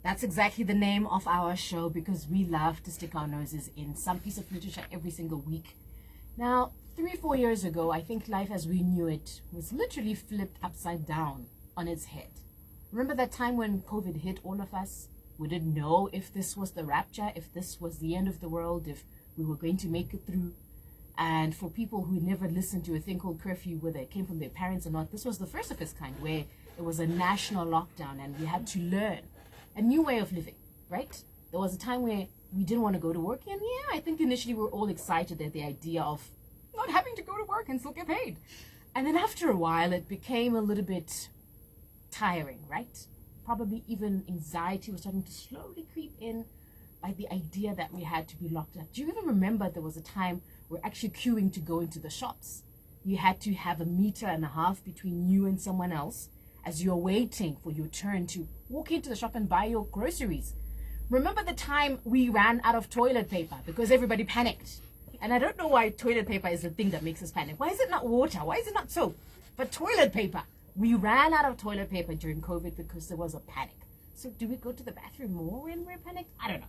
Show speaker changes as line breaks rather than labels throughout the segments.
That's exactly the name of our show, because we love to stick our noses in some piece of literature every single week. Now, 3-4 years ago, I think life as we knew it was literally flipped upside down on its head. Remember that time when COVID hit all of us? We didn't know if this was the rapture, if this was the end of the world, if we were going to make it through. And for people who never listened to a thing called curfew, whether it came from their parents or not, this was the first of its kind, where it was a national lockdown and we had to learn a new way of living, right? There was a time where we didn't want to go to work, and yeah, I think initially we were all excited at the idea of not having to go to work and still get paid. And then after a while, it became a little bit tiring, right? Probably even anxiety was starting to slowly creep in by the idea that we had to be locked up. Do you even remember there was a time we're actually queuing to go into the shops? You had to have 1.5 meters between you and someone else as you're waiting for your turn to walk into the shop and buy your groceries. Remember the time we ran out of toilet paper because everybody panicked? And I don't know why toilet paper is the thing that makes us panic. Why is it not water? Why is it not soap? But toilet paper. We ran out of toilet paper during COVID because there was a panic. So do we go to the bathroom more when we're panicked? I don't know.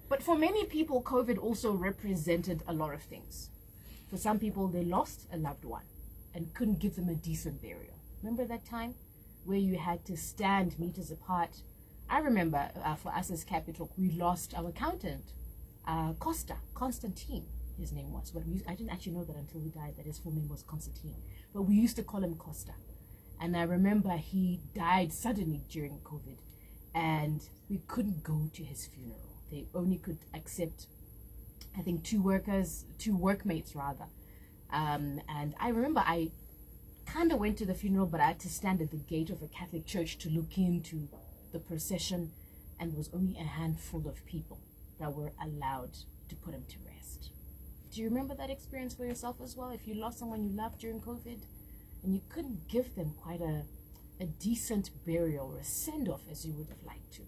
But for many people, COVID also represented a lot of things. For some people, they lost a loved one and couldn't give them a decent burial. Remember that time where you had to stand meters apart? I remember for us as Capital, we lost our accountant, Constantine, his name was. But I didn't actually know that until he died, that his full name was Constantine. But we used to call him Costa. And I remember he died suddenly during COVID, and we couldn't go to his funeral. They only could accept, I think, two workmates rather. And I remember I kind of went to the funeral, but I had to stand at the gate of a Catholic church to look into the procession, and there was only a handful of people that were allowed to put him to rest. Do you remember that experience for yourself as well? If you lost someone you loved during COVID and you couldn't give them quite a decent burial or a send-off as you would have liked to.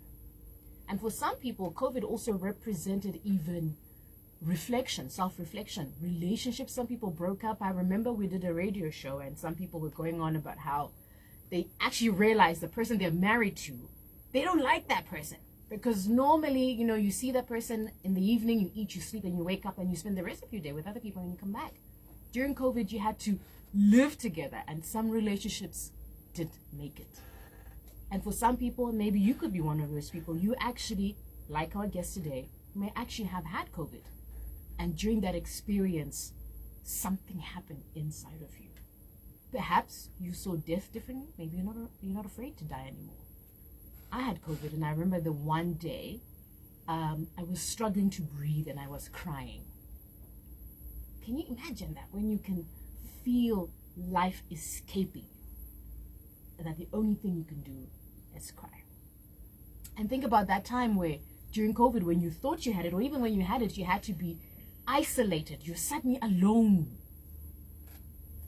And for some people, COVID also represented even reflection, self-reflection, relationships. Some people broke up. I remember we did a radio show and some people were going on about how they actually realized the person they're married to, they don't like that person. Because normally, you know, you see that person in the evening, you eat, you sleep, and you wake up and you spend the rest of your day with other people and you come back. During COVID, you had to live together, and some relationships didn't make it. And for some people, maybe you could be one of those people. You actually, like our guest today, may actually have had COVID. And during that experience, something happened inside of you. Perhaps you saw death differently. Maybe you're not afraid to die anymore. I had COVID, and I remember the one day I was struggling to breathe and I was crying. Can you imagine that, when you can feel life escaping, and that the only thing you can do is cry? And think about that time where during COVID, when you thought you had it, or even when you had it, you had to be isolated. You're suddenly alone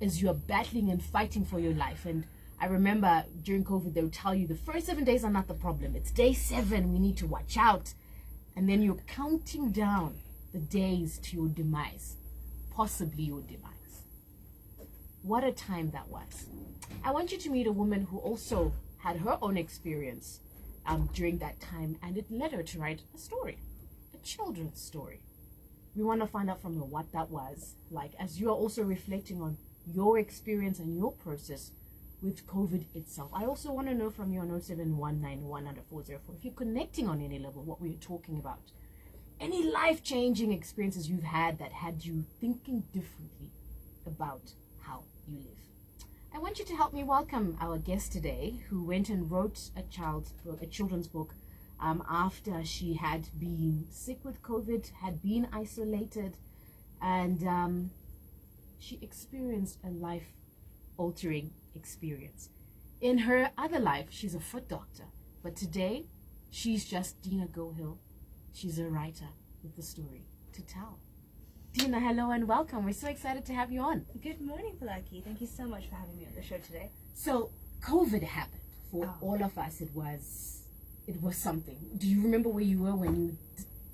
as you're battling and fighting for your life. And I remember during COVID, they would tell you the first 7 days are not the problem. It's day 7, we need to watch out. And then you're counting down the days to your demise, possibly your demise. What a time that was. I want you to meet a woman who also had her own experience during that time, and it led her to write a story, a children's story. We want to find out from her what that was like, as you are also reflecting on your experience and your process with COVID itself. I also want to know from you on 0719-100-404 if you're connecting on any level what we're talking about. Any life-changing experiences you've had that had you thinking differently about how you live. I want you to help me welcome our guest today, who went and wrote a children's book after she had been sick with COVID, had been isolated, and she experienced a life-altering experience. In her other life, she's a foot doctor, but today she's just Dona Gohil. She's a writer with a story to tell. Dona, hello and welcome. We're so excited to have you on.
Good morning, FoLake. Thank you so much for having me on the show today.
So COVID happened for all of us. It was something. Do you remember where you were when you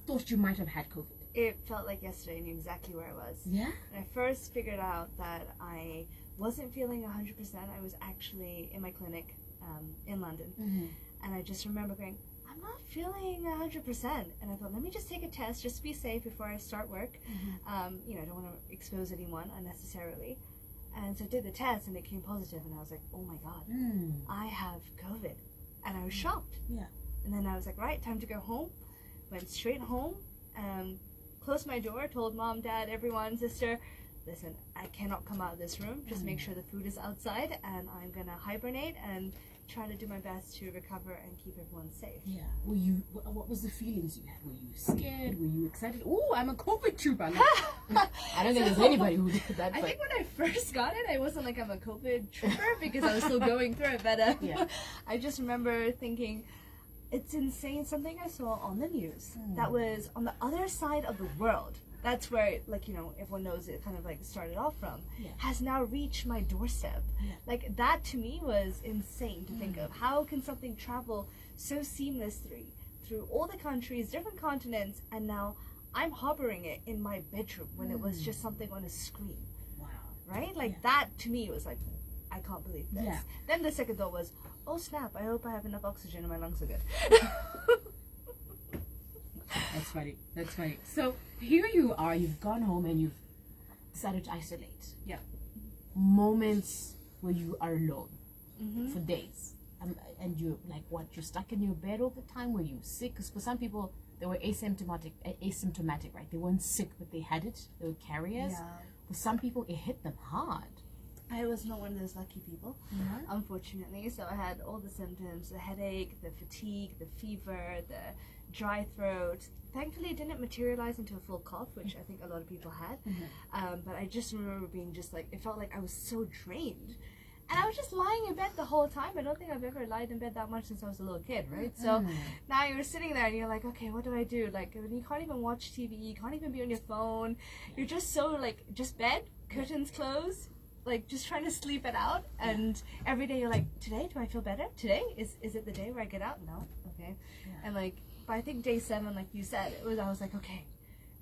thought you might have had COVID?
It felt like yesterday. I knew exactly where I was.
Yeah?
When I first figured out that I wasn't feeling 100%, I was actually in my clinic in London. Mm-hmm. And I just remember going, I'm I'm not feeling 100%. And I thought, let me just take a test just to be safe before I start work. You know, I don't want to expose anyone unnecessarily. And so I did the test and it came positive, and I was like, oh my God, I have COVID. And I was shocked.
Yeah.
And then I was like, right, time to go home. Went straight home, closed my door, told mom, dad, everyone, sister, listen, I cannot come out of this room. Just make sure the food is outside, and I'm going to hibernate and try to do my best to recover and keep everyone safe.
Yeah. What was the feelings you had? Were you scared? Were you excited? Oh, I'm a COVID trooper. Like, I don't think there's anybody who did that.
I think when I first got it, I wasn't like I'm a COVID trooper because I was still going through it. But I just remember thinking, it's insane. Something I saw on the news that was on the other side of the world. That's where, like, you know, everyone knows it kind of like started off from, has now reached my doorstep. Like, that to me was insane to think of. How can something travel so seamlessly through all the countries, different continents, and now I'm harboring it in my bedroom when it was just something on a screen.
Wow.
Right? Like, that to me was like, I can't believe this.
Yeah.
Then the second thought was, oh snap, I hope I have enough oxygen and my lungs are good.
That's funny. That's funny. So here you are, you've gone home and you've decided to isolate.
Yeah.
Moments where you are alone for days. And you're like, what, you're stuck in your bed all the time? Were you sick? Because for some people, they were asymptomatic, right? They weren't sick, but they had it. They were carriers.
Yeah.
For some people, it hit them hard.
I was not one of those lucky people, unfortunately. So I had all the symptoms, the headache, the fatigue, the fever, the dry throat. Thankfully, it didn't materialize into a full cough, which I think a lot of people had. But I just remember being just like, it felt like I was so drained. And I was just lying in bed the whole time. I don't think I've ever lied in bed that much since I was a little kid, right? So now you're sitting there and you're like, okay, what do I do? Like, you can't even watch TV, you can't even be on your phone. You're just so like, just bed, curtains closed, like just trying to sleep it out. And every day you're like, today, do I feel better? Today? Is it the day where I get out? No? Okay. And like, by I think day 7, like you said, I was like, okay,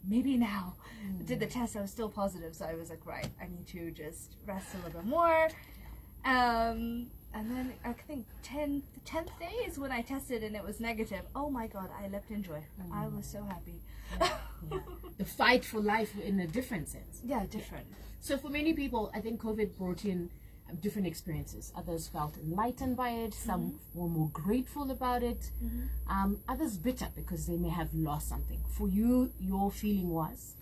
maybe now. I did the test, I was still positive. So I was like, right, I need to just rest a little bit more. And then I think the 10th day is when I tested and it was negative. Oh my God, I leapt in joy. I was so happy.
The fight for life in a different sense.
Yeah, different.
So for many people, I think COVID brought in different experiences. Others felt enlightened by it. Some were more grateful about it. Others bitter because they may have lost something. For you, your feeling was?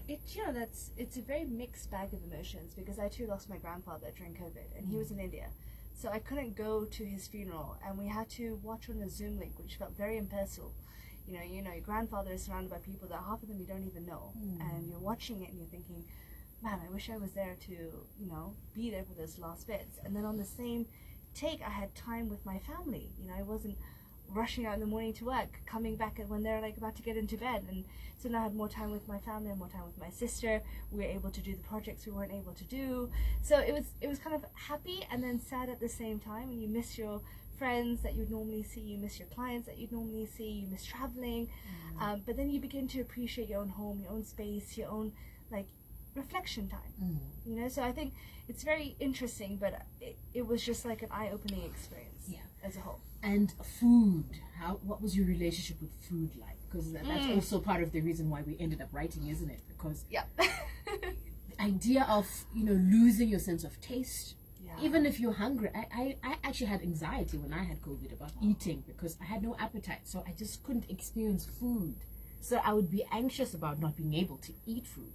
It's a very mixed bag of emotions because I too lost my grandfather during COVID and he was in India. So I couldn't go to his funeral and we had to watch on a Zoom link, which felt very impersonal. You know, your grandfather is surrounded by people that half of them you don't even know. And you're watching it and you're thinking, man, I wish I was there to, be there for those last bits. And then on the same take, I had time with my family. I wasn't rushing out in the morning to work, coming back when they're like about to get into bed. And so now I had more time with my family and more time with my sister. We were able to do the projects we weren't able to do. So it was kind of happy and then sad at the same time. And you miss your friends that you'd normally see, you miss your clients that you'd normally see, you miss traveling. But then you begin to appreciate your own home, your own space, your own like reflection time. So I think it's very interesting, but it was just like an eye-opening experience as a whole.
And food, what was your relationship with food like? Because that's also part of the reason why we ended up writing, isn't it? Because the idea of losing your sense of taste, even if you're hungry. I actually had anxiety when I had COVID about eating because I had no appetite, so I just couldn't experience food. So I would be anxious about not being able to eat food.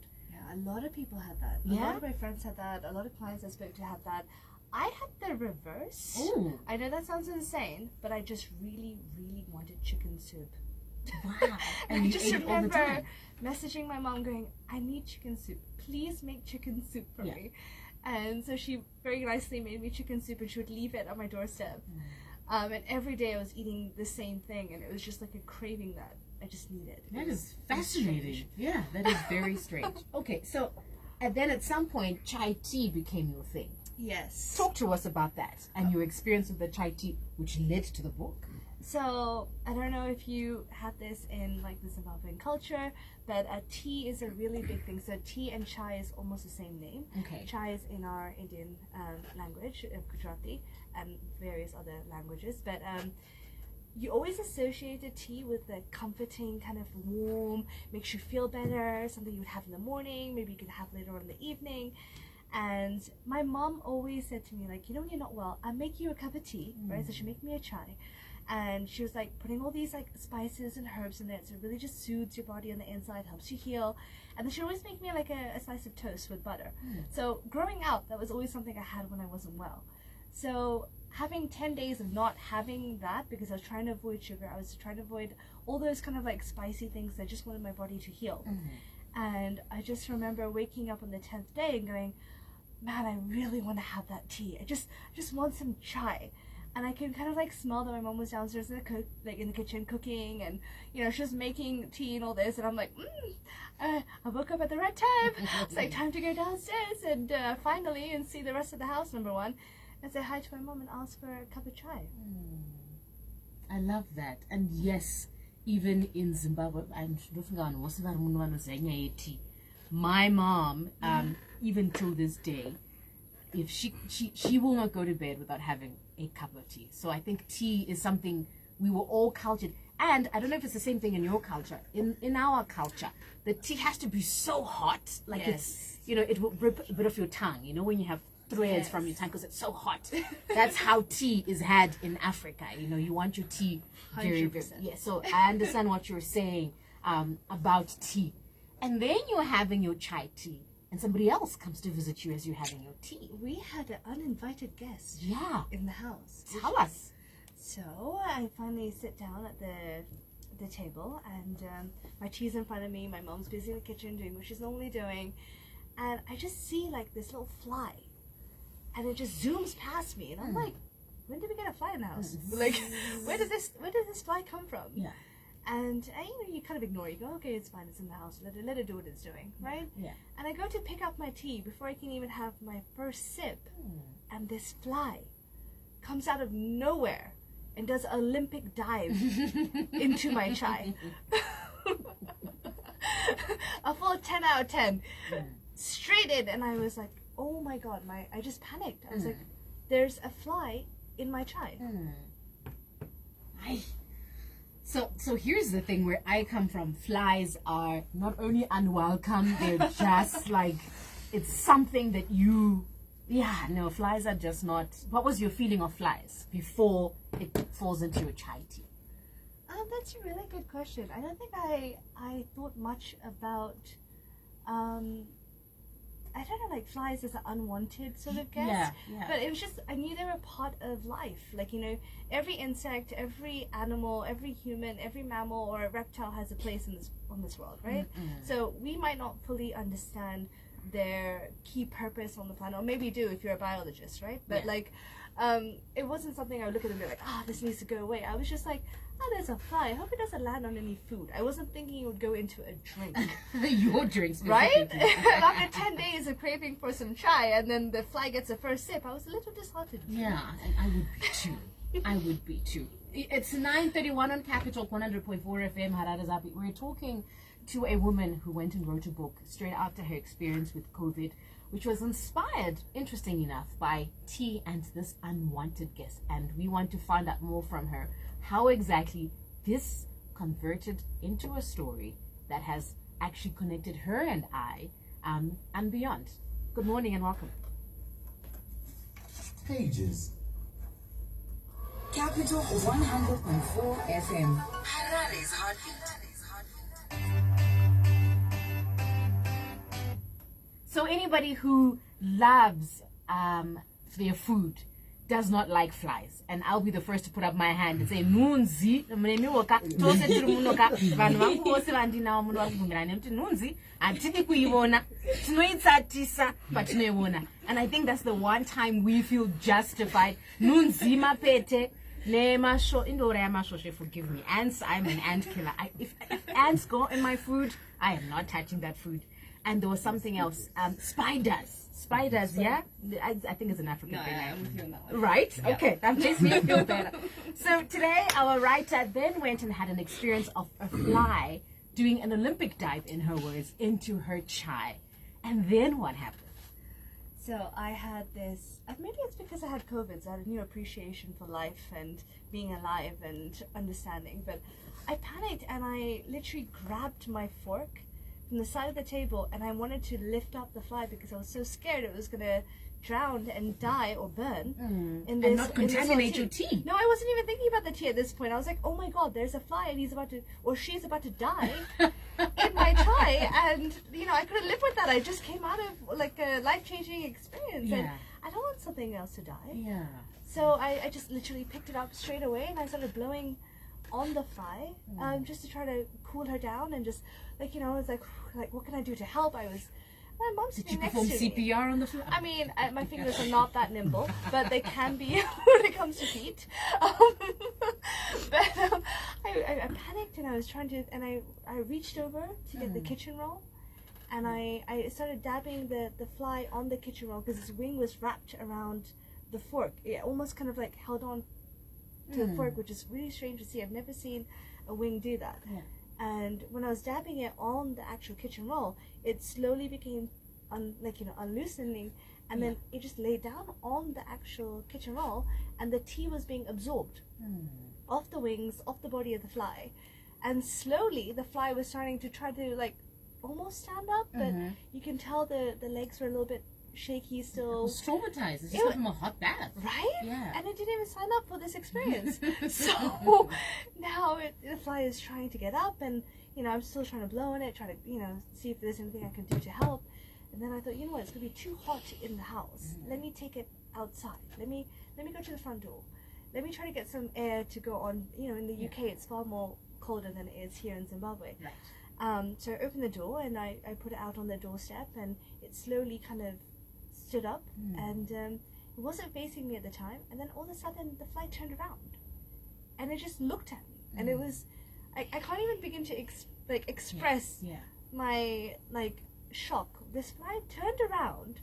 A lot of people had that. A lot of my friends had that. A lot of clients I spoke to had that. I had the reverse.
Ooh.
I know that sounds insane, but I just really, really wanted chicken soup.
Wow.
And I just remember messaging my mom going, I need chicken soup. Please make chicken soup for me. And so she very nicely made me chicken soup and she would leave it on my doorstep. And every day I was eating the same thing and it was just like a craving that I just needed.
That is fascinating. Yeah, that is very strange. Okay, so and then at some point chai tea became your thing.
Yes.
Talk to us about that and your experience with the chai tea, which led to the book.
So I don't know if you had this in like the Zimbabwean culture, but tea is a really big thing. So tea and chai is almost the same name.
Okay.
Chai is in our Indian language, Gujarati, and various other languages. But you always associated tea with the comforting, kind of warm, makes you feel better, something you would have in the morning, maybe you could have later on in the evening. And my mom always said to me, like, when you're not well, I'll make you a cup of tea, right? So she make me a chai. And she was like putting all these like spices and herbs in it, so it really just soothes your body on the inside, helps you heal. And then she always make me like a slice of toast with butter. So growing up, that was always something I had when I wasn't well. So having 10 days of not having that, because I was trying to avoid sugar, I was trying to avoid all those kind of like spicy things. I just wanted my body to heal. And I just remember waking up on the 10th day and going, man, I really want to have that tea. I just want some chai. And I can kind of like smell that my mom was downstairs in the kitchen cooking, and she was making tea and all this, and I'm like, I woke up at the right time. It's like time to go downstairs and finally and see the rest of the house, number one, and say hi to my mom and ask for a cup of chai.
I love that. And yes, even in Zimbabwe, my mom, even till this day, if she will not go to bed without having a cup of tea. So I think tea is something we were all cultured. And I don't know if it's the same thing in your culture. In our culture, the tea has to be so hot, like it's it will rip a bit of your tongue. When you have threads from your tongue because it's so hot. That's how tea is had in Africa. You want your tea very, very. Yeah. So I understand what you're saying about tea, and then you're having your chai tea. And somebody else comes to visit you as you're having your tea.
We had an uninvited guest in the house.
Tell us.
So I finally sit down at the table, and my tea's in front of me. My mom's busy in the kitchen doing what she's normally doing. And I just see like this little fly. And it just zooms past me. And I'm like, when did we get a fly in the house? Like, where did this fly come from?
Yeah.
And you kind of ignore it. You go, okay, it's fine, it's in the house. Let it do what it's doing, right?
Yeah.
And I go to pick up my tea before I can even have my first sip, and this fly comes out of nowhere and does an Olympic dive into my chai. A full 10 out of 10. Straight in, and I was like, oh my god, I just panicked. I was like, there's a fly in my chai.
So here's the thing where I come from. Flies are not only unwelcome, they're just like, it's something that flies are just not. What was your feeling of flies before it falls into your chai tea?
That's a really good question. I don't think I thought much about I don't know, like flies as an unwanted sort of guest.
Yeah.
But it was just, I knew they were part of life. Like, every insect, every animal, every human, every mammal or reptile has a place on this world, right? So we might not fully understand their key purpose on the planet, or maybe you do if you're a biologist, right? But it wasn't something I would look at and be like, this needs to go away. I was just like, there's a fly. I hope it doesn't land on any food. I wasn't thinking it would go into a drink.
Your drink,
right? After 10 days of craving for some chai, and then the fly gets a first sip, I was a little disheartened.
Yeah, and I would be too. It's 9:31 on Capital 100.4 FM. Harare Zapi. We're talking to a woman who went and wrote a book straight after her experience with COVID, which was inspired, interesting enough, by tea and this unwanted guest. And we want to find out more from her, how exactly this converted into a story that has actually connected her and I and beyond. Good morning and welcome.
Pages. Capital 100.4 FM. Harare's heartbeat.
So anybody who loves their food does not like flies, and I'll be the first to put up my hand and say nunzi and I think that's the one time we feel justified. Nunzi mapete forgive me, ants. I'm an ant killer. If ants go in my food, I am not touching that food. And there was something else. Spiders, yeah? I think it's an African thing.
I'm with you on that one.
Right? Yeah. Okay, that makes me feel better. So today, our writer then went and had an experience of a fly doing an Olympic dive, in her words, into her chai. And then what happened?
So I had this, maybe it's because I had COVID, so I had a new appreciation for life and being alive and understanding. But I panicked and I literally grabbed my fork from the side of the table and I wanted to lift up the fly because I was so scared it was going to drown and die or burn in this,
and not contaminate your tea.
No, I wasn't even thinking about the tea at this point. I was like, oh my god, there's a fly and he's about to, or she's about to die in my chai, and you know, I couldn't live with that. I just came out of like a life-changing experience and I don't want something else to die. So I just literally picked it up straight away and I started blowing on the fly just to try to cool her down, and just like, you know, I was like what can I do to help? My mom's sitting next to me.
Did you perform CPR on the fly?
I mean, my fingers are not that nimble, but they can be when it comes to feet. But I panicked and I was trying to, and I reached over to get the kitchen roll, and I started dabbing the fly on the kitchen roll because its wing was wrapped around the fork. It almost kind of like held on to the fork, which is really strange to see. I've never seen a wing do that. And when I was dabbing it on the actual kitchen roll, it slowly became unloosening, and then it just laid down on the actual kitchen roll, and the tea was being absorbed off the wings, off the body of the fly, and slowly the fly was starting to try to like almost stand up, but you can tell the legs were a little bit shaky still.
It was traumatized. It's just from a hot bath.
Right?
Yeah.
And it didn't even sign up for this experience. So now the fly is trying to get up, and you know, I'm still trying to blow on it, trying to, you know, see if there's anything I can do to help. And then I thought, you know what, it's gonna be too hot in the house. Let me take it outside. Let me go to the front door. Let me try to get some air to go on. You know, in the UK it's far more colder than it is here in Zimbabwe.
Right.
So I opened the door and I put it out on the doorstep, and it slowly kind of stood up, and it wasn't facing me at the time, and then all of a sudden the fly turned around and it just looked at me, and it was I can't even begin to express my shock. This fly turned around,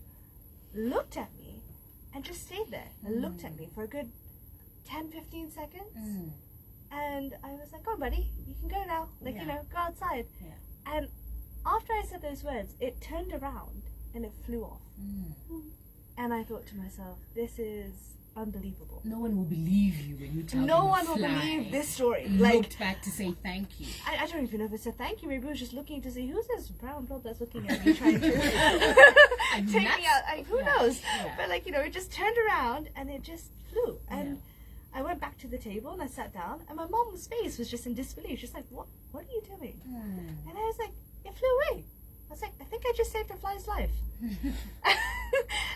looked at me, and just stayed there and looked at me for a good 10-15 seconds, and I was like, "Go on, buddy, you can go now, you know, go outside." And after I said those words, it turned around and it flew off. And I thought to myself, this is unbelievable.
No one will believe you when you tell
No
them
one
the
will
fly
believe this story.
Looked back to say thank you.
I don't even know if it said thank you. Maybe it was just looking to see who's this brown blob that's looking at me trying to take me out. Who knows? But like, you know, it just turned around and it just flew. And I went back to the table and I sat down, and my mom's face was just in disbelief. She's like, what are you doing? And I was like, it flew away. I was like, I think I just saved a fly's life.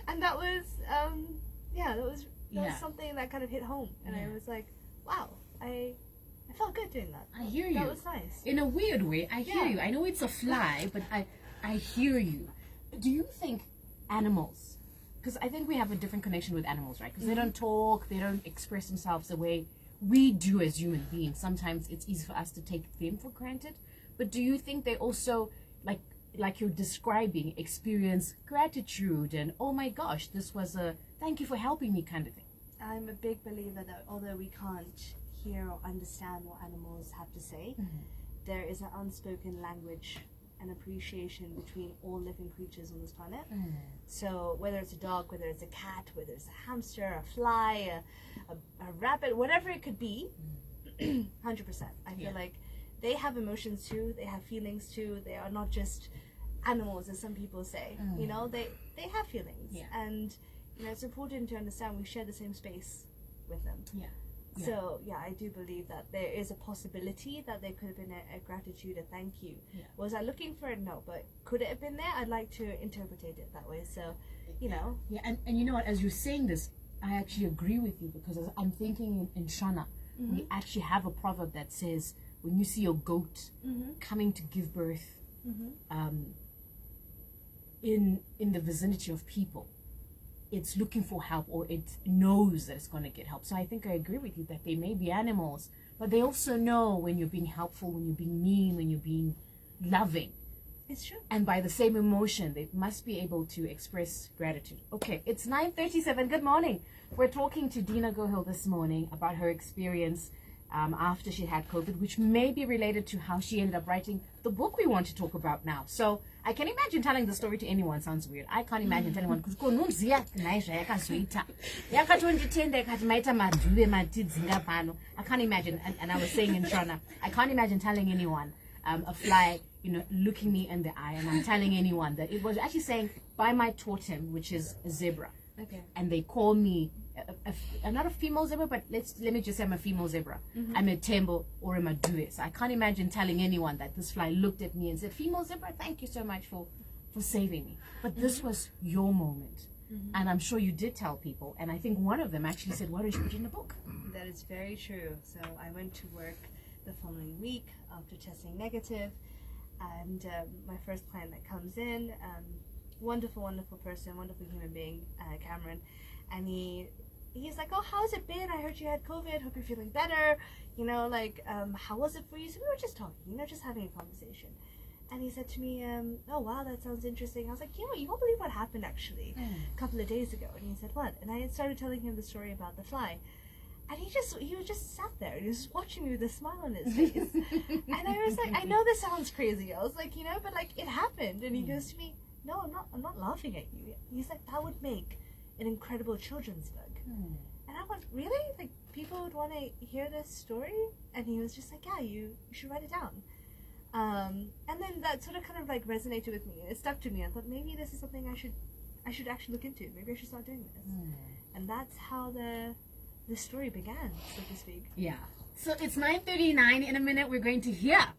And that was that was something that kind of hit home, and I was like, wow, I felt good doing that.
I hear you.
That was nice.
In a weird way, I hear you. I know it's a fly, but I hear you. Do you think animals, because I think we have a different connection with animals, right? Because they don't talk, they don't express themselves the way we do as human beings. Sometimes it's easy for us to take them for granted. But do you think they also, like you're describing, experience gratitude and, oh my gosh, this was a thank you for helping me kind of thing?
I'm a big believer that although we can't hear or understand what animals have to say, there is an unspoken language and appreciation between all living creatures on this planet. So whether it's a dog, whether it's a cat, whether it's a hamster, a fly, a rabbit, whatever it could be, 100%. I feel like they have emotions too, they have feelings too. They are not just animals, as some people say. You know, they have feelings, and you know, it's important to understand we share the same space with them. So I do believe that there is a possibility that there could have been a gratitude, a thank you. Was I looking for it? No, but could it have been there? I'd like to interpret it that way. So, you know.
And you know what, as you're saying this, I actually agree with you, because as I'm thinking in Shona, we actually have a proverb that says, when you see your goat coming to give birth in the vicinity of people, it's looking for help, or it knows that it's going to get help. So I think I agree with you that they may be animals, but they also know when you're being helpful, when you're being mean, when you're being loving.
It's true.
And by the same emotion, they must be able to express gratitude. Okay, it's 9:37. Good morning. We're talking to Dona Gohil this morning about her experience after she had COVID, which may be related to how she ended up writing the book we want to talk about now. So I can imagine telling the story to anyone. Sounds weird. I can't imagine telling one because I can't imagine. And I was saying in Shona, I can't imagine telling anyone a fly, looking me in the eye, and I'm telling anyone that it was actually saying by my totem, which is a zebra.
Okay.
And they call me not a female zebra, but let me just say I'm a female zebra. I'm a tembo or a madue. So I can't imagine telling anyone that this fly looked at me and said, "Female zebra, thank you so much for saving me." But this was your moment. And I'm sure you did tell people. And I think one of them actually said, "Why don't you put it in the book?"
That is very true. So I went to work the following week after testing negative, and my first client that comes in, wonderful person, wonderful human being, Cameron, and he's like, "Oh, how's it been? I heard you had COVID. Hope you're feeling better. How was it for you?" So we were just talking, just having a conversation. And he said to me, "Oh, wow, that sounds interesting." I was like, "You won't believe what happened actually a couple of days ago." And he said, "What?" And I started telling him the story about the fly. And he just sat there. He was watching me with a smile on his face. And I was like, "I know this sounds crazy." I was like, but like it happened. And he goes to me, "No, I'm not laughing at you." He's like, "That would make an incredible children's book." And I went, "Really? Like people would want to hear this story?" And he was just like, "Yeah, you should write it down." And then that sort of kind of like resonated with me, and it stuck to me. I thought maybe this is something I should actually look into. Maybe I should start doing this. And that's how the story began, so to speak.
Yeah. So it's 9:39. In a minute, we're going to hear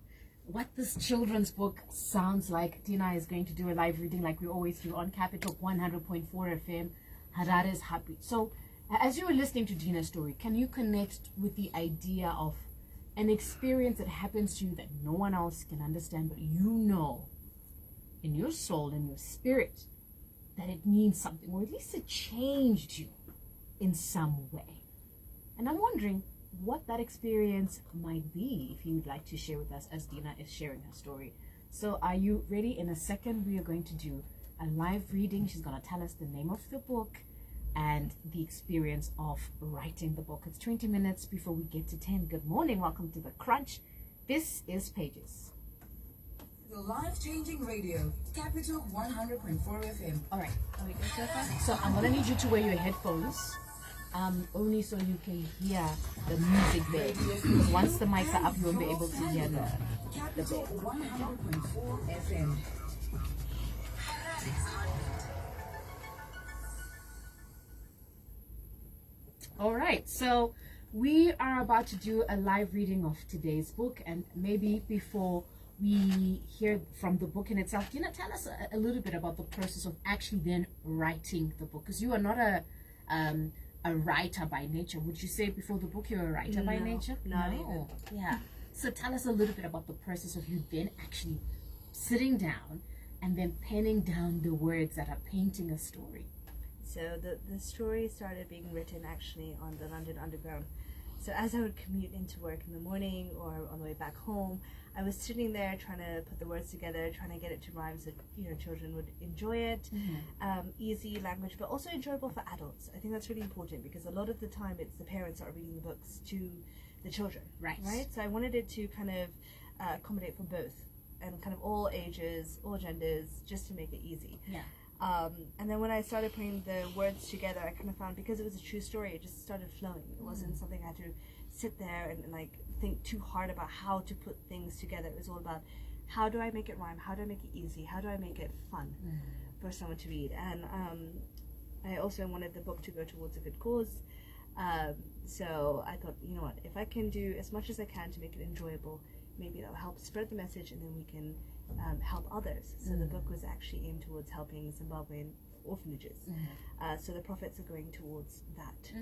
what this children's book sounds like. Dina is going to do a live reading like we always do on Capital 100.4 FM, Harare's Happy. So as you were listening to Dina's story, can you connect with the idea of an experience that happens to you that no one else can understand, but in your soul, in your spirit, that it means something, or at least it changed you in some way? And I'm wondering what that experience might be, if you would like to share with us as Dina is sharing her story. So are you ready? In a second, we are going to do a live reading. She's going to tell us the name of the book and the experience of writing the book. It's 20 minutes before we get to 10. Good morning. Welcome to The Crunch. This is Pages.
The life-changing radio, Capital 100.4 FM.
All right. Are we good so far? So I'm going to need you to wear your headphones. Only so you can hear the music there. Because once the mics are up, you won't be able to hear the
Capital 100.4 FM.
All right, so we are about to do a live reading of today's book, and maybe before we hear from the book in itself, Dina, tell us a little bit about the process of actually then writing the book, because you are not a writer by nature. Would you say before the book you're a writer by nature?
No.
Yeah. So tell us a little bit about the process of you then actually sitting down and then penning down the words that are painting a story.
So the story started being written actually on the London Underground. So as I would commute into work in the morning or on the way back home, I was sitting there trying to put the words together, trying to get it to rhyme so children would enjoy it. Easy language, but also enjoyable for adults. I think that's really important because a lot of the time it's the parents that are reading the books to the children. Right. So I wanted it to kind of accommodate for both and kind of all ages, all genders, just to make it easy.
Yeah.
And then when I started putting the words together, I kind of found because it was a true story, it just started flowing. It wasn't something I had to sit there and like think too hard about how to put things together. It was all about how do I make it rhyme, how do I make it easy, how do I make it fun for someone to read. And I also wanted the book to go towards a good cause. So I thought, you know what, if I can do as much as I can to make it enjoyable, maybe that'll help spread the message, and then we can help others. So the book was actually aimed towards helping Zimbabwean orphanages. So the profits are going towards that.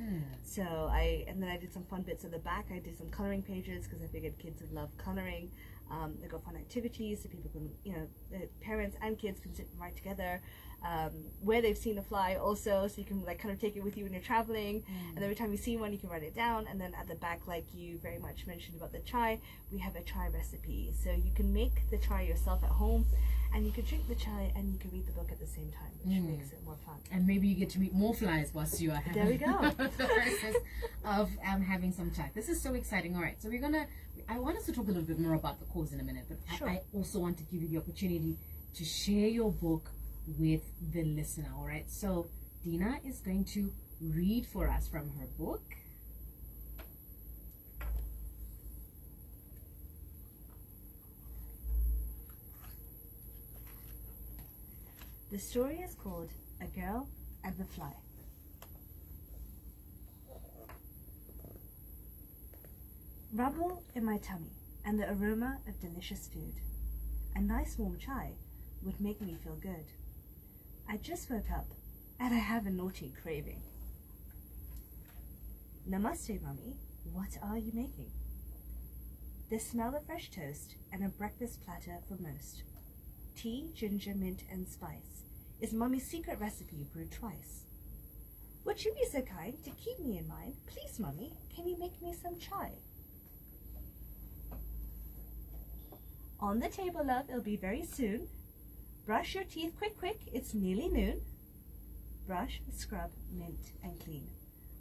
So then I did some fun bits at the back. I did some coloring pages because I figured kids would love coloring. I got fun activities so people can, the parents and kids can sit and write together. where they've seen a fly also, so you can like kind of take it with you when you're traveling, and every time you see one you can write it down. And then at the back, like you very much mentioned about the chai, we have a chai recipe, so you can make the chai yourself at home, and you can drink the chai and you can read the book at the same time, which makes it more fun.
And maybe you get to meet more flies whilst you are having
There we go.
the process of having some chai. This is so exciting. All right, so I want us to talk a little bit more about the cause in a minute, but
Sure.
I also want to give you the opportunity to share your book with the listener. All right, so Dina is going to read for us from her book.
The story is called A Girl and the Fly. Rumble in my tummy and the aroma of delicious food. A nice warm chai would make me feel good. I just woke up and I have a naughty craving. Namaste, Mummy. What are you making? The smell of fresh toast and a breakfast platter for most. Tea, ginger, mint, and spice is Mummy's secret recipe brewed twice. Would you be so kind to keep me in mind? Please, Mummy, can you make me some chai? On the table, love, it'll be very soon. Brush your teeth quick, quick, it's nearly noon. Brush, scrub, mint, and clean.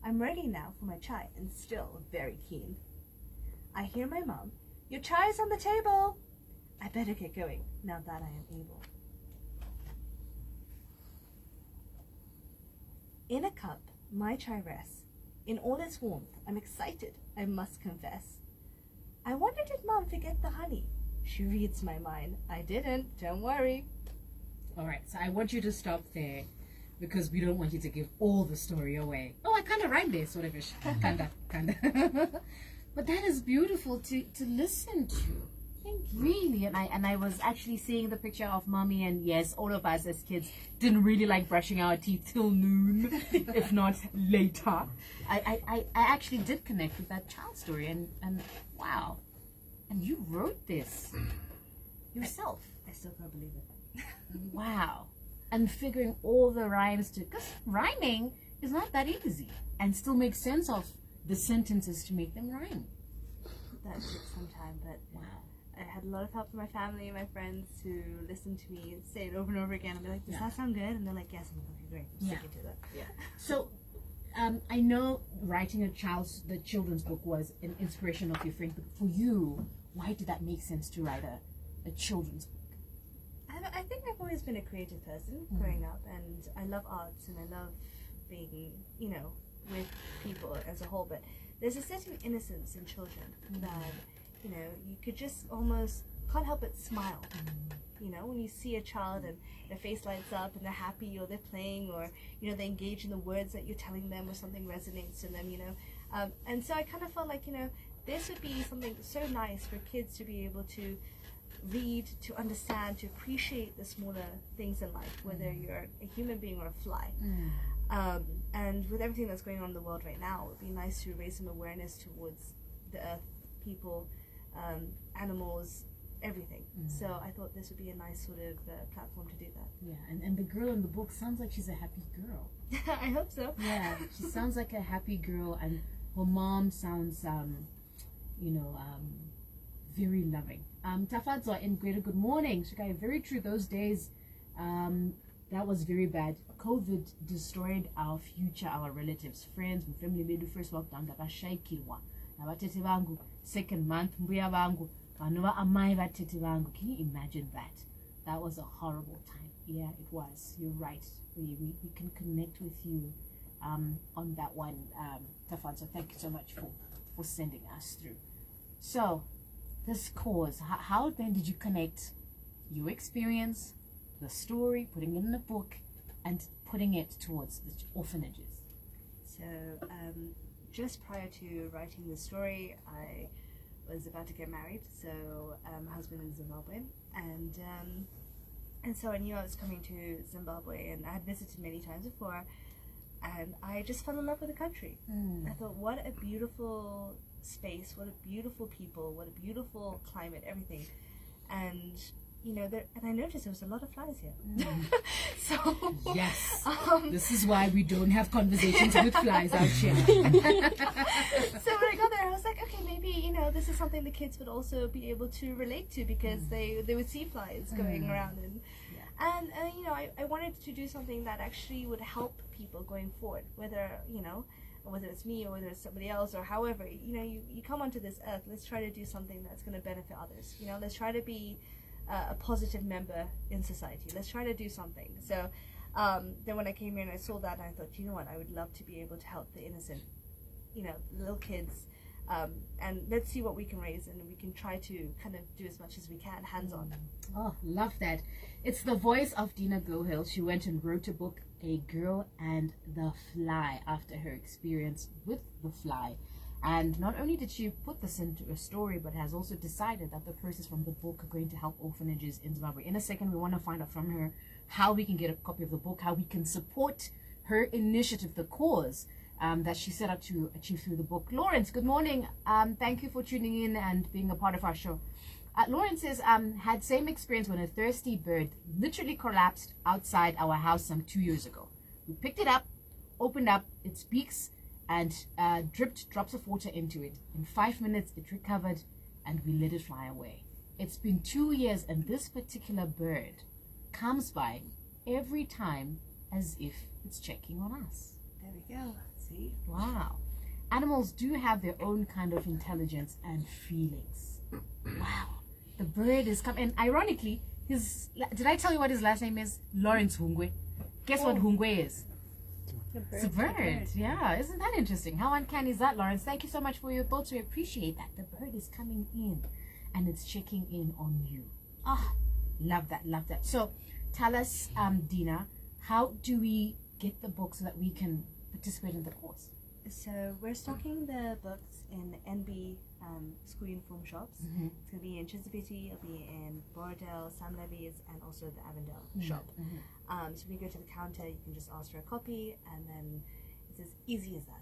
I'm ready now for my chai and still very keen. I hear my mom, your chai is on the table. I better get going now that I am able. In a cup, my chai rests. In all its warmth, I'm excited, I must confess. I wonder, did Mom forget the honey? She reads my mind. I didn't, don't worry.
All right, so I want you to stop there because we don't want you to give all the story away. Oh, I kind of rhymed there, sort of ish. Kinda. But that is beautiful to listen to. Really, and I was actually seeing the picture of Mommy, and yes, all of us as kids didn't really like brushing our teeth till noon, if not later. I actually did connect with that child story, and wow, and you wrote this yourself.
I still can't believe it.
Wow, and figuring all the rhymes because rhyming is not that easy, and still make sense of the sentences to make them rhyme.
That took some time, but
Wow.
I had a lot of help from my family and my friends who listened to me say it over and over again. I'd be like, does that sound good? And they're like, yes. I'm like, okay, great. I'm sticking to that. Yeah.
So, I know writing the children's book was an inspiration of your friend, but for you, why did that make sense to write a children's book?
I think I've always been a creative person growing up, and I love arts and I love being, with people as a whole. But there's a certain innocence in children that, you could just almost can't help but smile. When you see a child and their face lights up and they're happy, or they're playing, or they engage in the words that you're telling them, or something resonates to them. And so I kind of felt like this would be something so nice for kids to be able to read, to understand, to appreciate the smaller things in life, whether you're a human being or a fly. And with everything that's going on in the world right now, it would be nice to raise some awareness towards the earth, people, animals, everything. So I thought this would be a nice sort of platform to do that.
Yeah, and the girl in the book sounds like she's a happy girl.
I hope so.
Yeah, she sounds like a happy girl, and her mom sounds, very loving. Tafadzwa in Greater Good Morning. Shikai, very true. Those days, that was very bad. COVID destroyed our future, our relatives, friends, my family. Bedu first walked down Kilwa. Nabatete bangu, second month, mbuya bangu, kanuwa amai batete bangu. Can you imagine that? That was a horrible time. Yeah, it was. You're right. We can connect with you on that one, Tafan. So thank you so much for sending us through. So, this cause, how then did you connect your experience, the story, putting it in a book, and putting it towards the orphanages?
So, just prior to writing the story, I was about to get married. So, my husband is Zimbabwean, and so I knew I was coming to Zimbabwe, and I had visited many times before, and I just fell in love with the country. I thought, what a beautiful space, what a beautiful people, what a beautiful climate, everything. And and I noticed there was a lot of flies here. So
yes, this is why we don't have conversations with flies out here.
So when I got there, I was like, okay, maybe this is something the kids would also be able to relate to, because they would see flies going around, and I wanted to do something that actually would help people going forward, whether it's me or whether it's somebody else, or however you come onto this earth. Let's try to do something that's going to benefit others. Let's try to be a positive member in society. Let's try to do something. So then when I came here and I saw that, I thought, you know what, I would love to be able to help the innocent, little kids, and let's see what we can raise, and we can try to kind of do as much as we can, hands-on.
Oh, love that. It's the voice of Dona Gohil. She went and wrote a book, A Girl and the Fly, after her experience with the fly. And not only did she put this into a story, but has also decided that the proceeds from the book are going to help orphanages in Zimbabwe. In a second, we want to find out from her how we can get a copy of the book, how we can support her initiative, the cause that she set out to achieve through the book. Lawrence, good morning. Thank you for tuning in and being a part of our show. Lawrence says, had same experience when a thirsty bird literally collapsed outside our house some 2 years ago. We picked it up, opened up its beaks, and dripped drops of water into it. In 5 minutes, it recovered, and we let it fly away. It's been 2 years, and this particular bird comes by every time as if it's checking on us.
There we go. See?
Wow. Animals do have their own kind of intelligence and feelings. Wow. The bird is coming. And ironically, did I tell you what his last name is? Lawrence Hungwe. Guess what Hungwe is? It's a bird. Yeah, isn't that interesting? How uncanny is that, Lawrence? Thank you so much for your thoughts. We appreciate that. The bird is coming in and it's checking in on you. Love that, love that. So tell us, Dina, how do we get the book so that we can participate in the course?
So we're stocking the books in NB school uniform shops. It's going to be in Chisipiti, it'll be in Borodale, Sam Levy's, and also the Avondale shop. So when you go to the counter, you can just ask for a copy, and then it's as easy as that.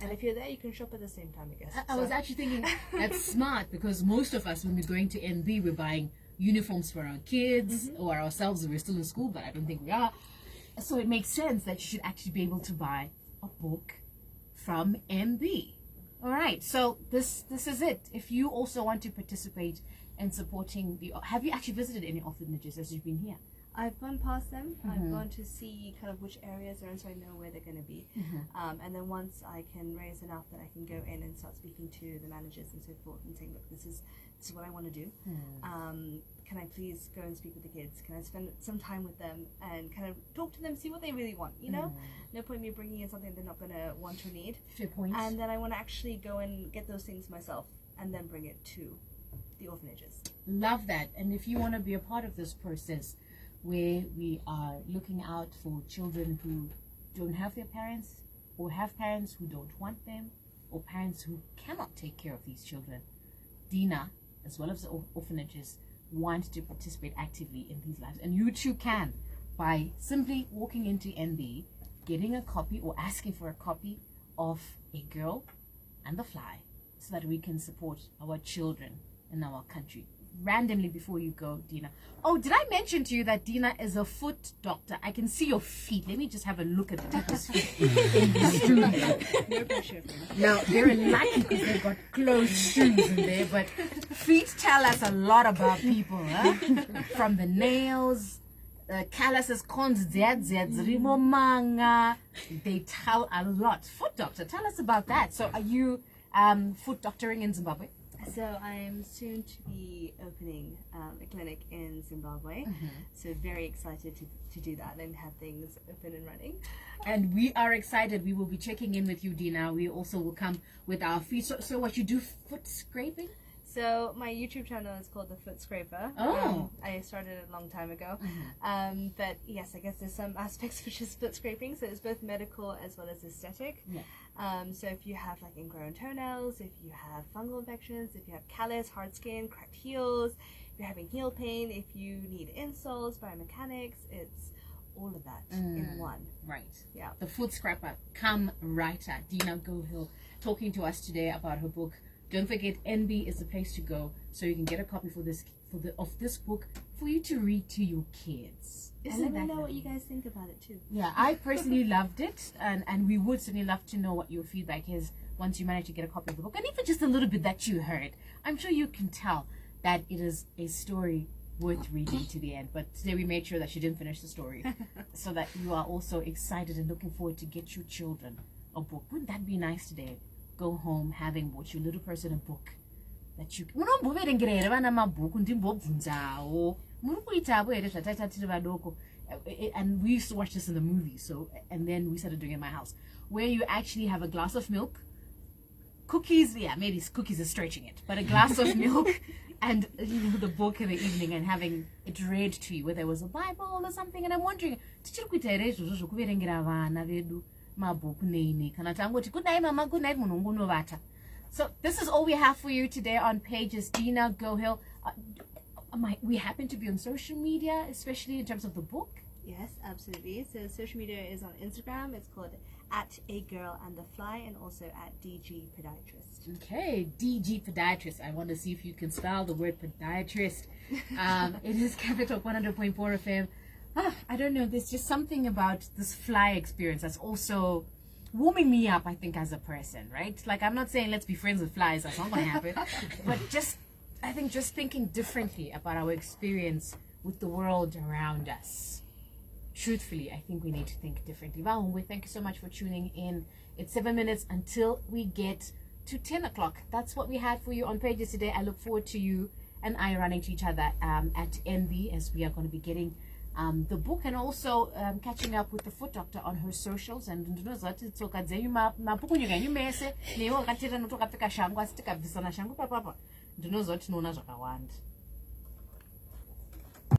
And if you're there, you can shop at the same time, I guess.
I was actually thinking that's smart, because most of us, when we're going to NB, we're buying uniforms for our kids or ourselves if we're still in school, but I don't think we are. So it makes sense that you should actually be able to buy a book from NB. All right, so this is it. If you also want to participate in supporting have you actually visited any orphanages as you've been here?
I've gone past them. I've gone to see kind of which areas they're in, so I know where they're going to be. And then once I can raise enough that I can go in and start speaking to the managers and so forth and saying, look, this is what I want to do. Can I please go and speak with the kids? Can I spend some time with them and kind of talk to them, see what they really want? No point me bringing in something they're not going to want or need.
Fair point.
And then I want to actually go and get those things myself and then bring it to the orphanages.
Love that. And if you want to be a part of this process, where we are looking out for children who don't have their parents, or have parents who don't want them, or parents who cannot take care of these children, Dina, as well as the orphanages, want to participate actively in these lives. And you too can, by simply walking into NB, getting a copy or asking for a copy of A Girl and the Fly, so that we can support our children in our country. Randomly before you go, Dina. Oh, did I mention to you that Dina is a foot doctor? I can see your feet. Let me just have a look at the people's feet in the studio.
No pressure.
Now, they're lucky because they've got closed shoes in there, but feet tell us a lot about people, huh? From the nails, calluses, cons, manga. They tell a lot. Foot doctor, tell us about that. So are you foot doctoring in Zimbabwe?
So I'm soon to be opening a clinic in Zimbabwe. So very excited to do that and have things open and running.
And we are excited. We will be checking in with you, Dina. We also will come with our feet. So what you do, foot scraping?
So my YouTube channel is called The Foot Scraper. I started it a long time ago. But yes, I guess there's some aspects which is foot scraping. So it's both medical as well as aesthetic. So if you have like ingrown toenails, if you have fungal infections, if you have callus, hard skin, cracked heels, if you're having heel pain, if you need insoles, biomechanics, it's all of that in one.
Right.
Yeah. The
foot scraper, come writer, Dona Gohil, talking to us today about her book, Don't forget, NB is the place to go, so you can get a copy of this book for you to read to your kids.
And let me know what you guys think about it too.
Yeah, I personally loved it, and we would certainly love to know what your feedback is once you manage to get a copy of the book, and even just a little bit that you heard. I'm sure you can tell that it is a story worth reading to the end. But today we made sure that she didn't finish the story, so that you are also excited and looking forward to get your children a book. Wouldn't that be nice today? Go home having bought your little person a book that you and we used to watch this in the movie, so, and then we started doing it in my house, where you actually have a glass of milk, cookies, yeah, maybe cookies is stretching it, but a glass of milk and the book in the evening, and having it read to you, whether it was a Bible or something. And I'm wondering, good night mama, good night munungu. So this is all we have for you today on Pages. Dona Gohil, we happen to be on social media, especially in terms of the book.
Yes, absolutely. So social media is on Instagram. It's called @agirlandthefly, and also @DG Podiatrist.
Okay, DG Podiatrist. I want to see if you can spell the word podiatrist. It is Capital 100.4 FM. I don't know. There's just something about this fly experience that's also warming me up, I think, as a person, right? Like, I'm not saying let's be friends with flies. That's not going to happen. But I think just thinking differently about our experience with the world around us. Truthfully, I think we need to think differently. Vahungwe, thank you so much for tuning in. It's 7 minutes until we get to 10 o'clock. That's what we had for you on Pages today. I look forward to you and I running to each other at NB, as we are going to be getting the book, and also catching up with the foot doctor on her socials. And